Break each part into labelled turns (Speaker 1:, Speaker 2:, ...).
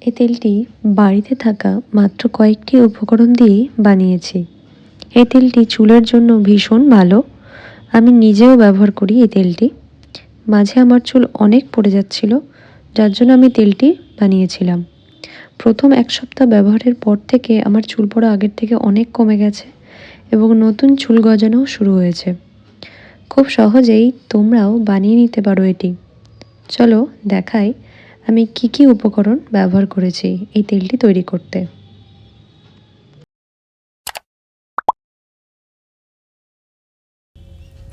Speaker 1: এই তেলটি বাড়িতে থাকা মাত্র কয়েকটি উপকরণ দিয়ে বানিয়েছি। এই তেলটি চুলের জন্য ভীষণ ভালো। আমি নিজেও ব্যবহার করি এই তেলটি। মাঝে আমার চুল অনেক পড়ে যাচ্ছিল, যার জন্য আমি তেলটি বানিয়েছিলাম। প্রথম 1 সপ্তাহ ব্যবহারের পর থেকে আমার চুল পড়া আগের থেকে অনেক কমে গেছে এবং নতুন চুল গজানোও শুরু হয়েছে। খুব সহজেই তোমরাও বানিয়ে নিতে পারো এটি। চলো দেখাই আমি কি কি উপকরণ ব্যবহার করেছি এই তেলটি তৈরি করতে।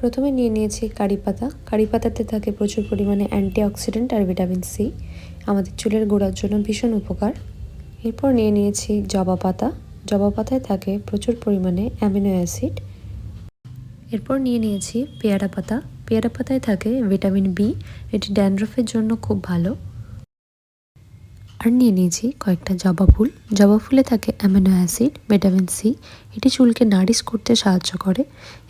Speaker 1: প্রথমে নিয়ে নিয়েছি কারি পাতা। কারি পাতাতে থাকে প্রচুর পরিমাণে অ্যান্টিঅক্সিডেন্ট আর ভিটামিন সি, আমাদের চুলের গোড়ার জন্য ভীষণ উপকার। এরপর নিয়ে নিয়েছি জবা পাতা। জবা পাতায় থাকে প্রচুর পরিমাণে অ্যামিনো অ্যাসিড। এরপর নিয়ে নিয়েছি পেয়ারা পাতা। পেয়ারা পাতায় থাকে ভিটামিন বি, এটি ড্যান্ড্রফের জন্য খুব ভালো। আর নিয়ে নিয়েছি কয়েকটা জবা ফুল। জবা ফুলে থাকে অ্যামিনো অ্যাসিড, ভিটামিন সি, এটি চুলকে নারিশ করতে সাহায্য করে।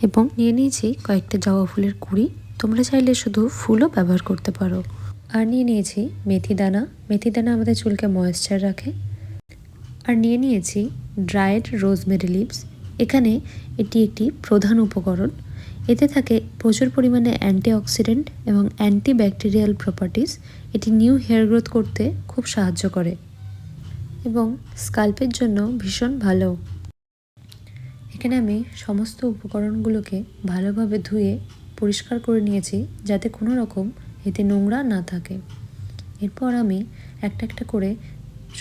Speaker 1: এবং নিয়ে নিয়েছি কয়েকটা জবা ফুলের কুঁড়ি, তোমরা চাইলে শুধু ফুলও ব্যবহার করতে পারো। আর নিয়ে নিয়েছি মেথি দানা। মেথি দানা আমাদের চুলকে ময়েশ্চার রাখে। আর নিয়ে নিয়েছি ড্রায়েড রোজমেরি লিভস। এখানে এটি একটি প্রধান উপকরণ। এতে থাকে প্রচুর পরিমাণে অ্যান্টিঅক্সিডেন্ট এবং অ্যান্টিব্যাকটেরিয়াল প্রপার্টিস। এটি নিউ হেয়ার গ্রোথ করতে খুব সাহায্য করে এবং স্কাল্পের জন্য ভীষণ ভালো। এখানে আমি সমস্ত উপকরণগুলোকে ভালোভাবে ধুয়ে পরিষ্কার করে নিয়েছি, যাতে কোনো রকম এতে নোংরা না থাকে। এরপর আমি একটা একটা করে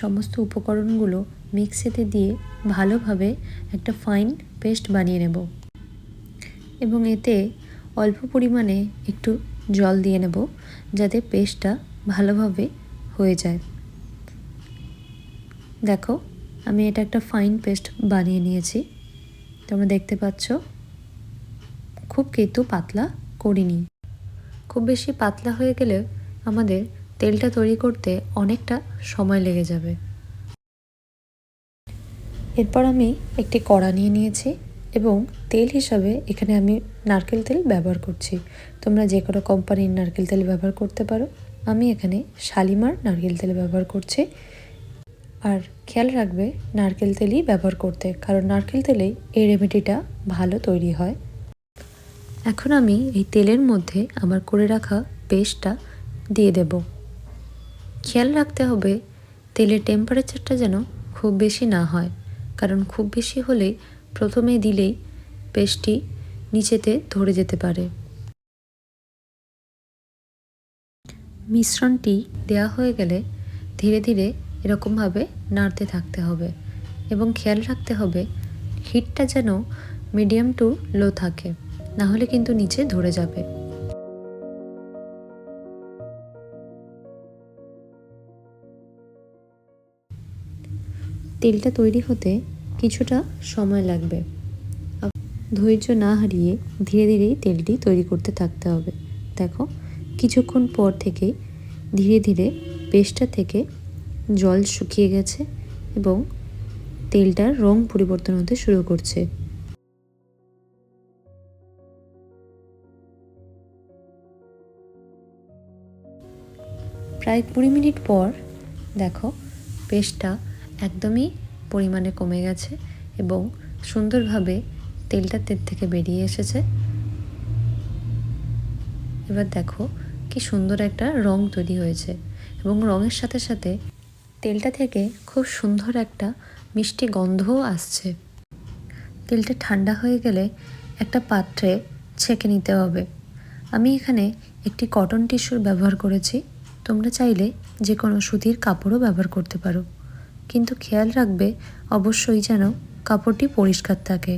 Speaker 1: সমস্ত উপকরণগুলো মিক্সিতে দিয়ে ভালোভাবে একটা ফাইন পেস্ট বানিয়ে নেব এবং এতে অল্প পরিমাণে একটু জল দিয়ে নেব, যাতে পেস্টটা ভালোভাবে হয়ে যায়। দেখো আমি এটা একটা ফাইন পেস্ট বানিয়ে নিয়েছি, তোমরা দেখতে পাচ্ছ। খুব কিন্তু পাতলা করিনি। খুব বেশি পাতলা হয়ে গেলে আমাদের তেলটা তৈরি করতে অনেকটা সময় লেগে যাবে। এরপর আমি একটি কড়া নিয়ে নিয়েছি এবং তেল হিসাবে এখানে আমি নারকেল তেল ব্যবহার করছি। তোমরা যে কোনো কোম্পানির নারকেল তেল ব্যবহার করতে পারো। আমি এখানে শালিমার নারকেল তেল ব্যবহার করছি। আর খেয়াল রাখবে নারকেল তেলই ব্যবহার করতে, কারণ নারকেল তেলেই এই রেমেডিটা ভালো তৈরি হয়। এখন আমি এই তেলের মধ্যে আমার করে রাখা পেস্টটা দিয়ে দেব। খেয়াল রাখতে হবে তেলের টেম্পারেচারটা যেন খুব বেশি না হয়, কারণ খুব বেশি হলেই প্রথমে দিলেই পেস্টটি নিচেতে ধরে যেতে পারে। মিশ্রণটি দেওয়া হয়ে গেলে ধীরে ধীরে এরকমভাবে নাড়তে থাকতে হবে এবং খেয়াল রাখতে হবে হিটটা যেন মিডিয়াম টু লো থাকে, না হলে কিন্তু নিচে ধরে যাবে। তেলটা তৈরি হতে কিছুটা সময় লাগবে। ধৈর্য না হারিয়ে ধীরে ধীরেই তেলটি তৈরি করতে থাকতে হবে। দেখো কিছুক্ষণ পর থেকেই ধীরে ধীরে পেস্টটা থেকে জল শুকিয়ে গেছে এবং তেলটার রং পরিবর্তন হতে শুরু করছে। প্রায় 20 মিনিট পর দেখো পেস্টটা একদমই পরিমাণে কমে গেছে এবং সুন্দরভাবে তেলটা তেল থেকে বেরিয়ে এসেছে। এবার দেখো কি সুন্দর একটা রং তৈরি হয়েছে এবং রঙের সাথে সাথে তেলটা থেকে খুব সুন্দর একটা মিষ্টি গন্ধও আসছে। তেলটা ঠান্ডা হয়ে গেলে একটা পাত্রে ছেঁকে নিতে হবে। আমি এখানে একটি কটন টিস্যুর ব্যবহার করেছি, তোমরা চাইলে যে কোনো সুতির কাপড়ও ব্যবহার করতে পারো, কিন্তু খেয়াল রাখবে অবশ্যই যেন কাপড়টি পরিষ্কার থাকে।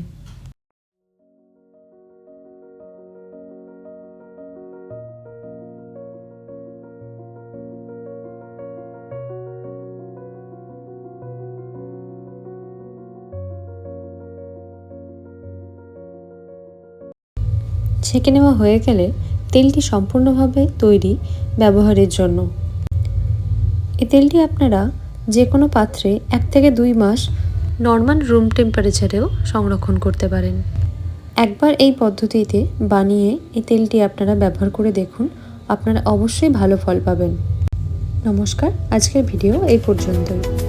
Speaker 1: ছেঁকে নেওয়া হয়ে গেলে তেলটি সম্পূর্ণভাবে তৈরি ব্যবহারের জন্য। এই তেলটি আপনারা যে কোনো পাত্রে 1 থেকে 2 মাস নর্মাল রুম টেম্পারেচারেও সংরক্ষণ করতে পারেন। একবার এই পদ্ধতিতে বানিয়ে এই তেলটি আপনারা ব্যবহার করে দেখুন, আপনারা অবশ্যই ভালো ফল পাবেন। নমস্কার, আজকের ভিডিও এই পর্যন্তই।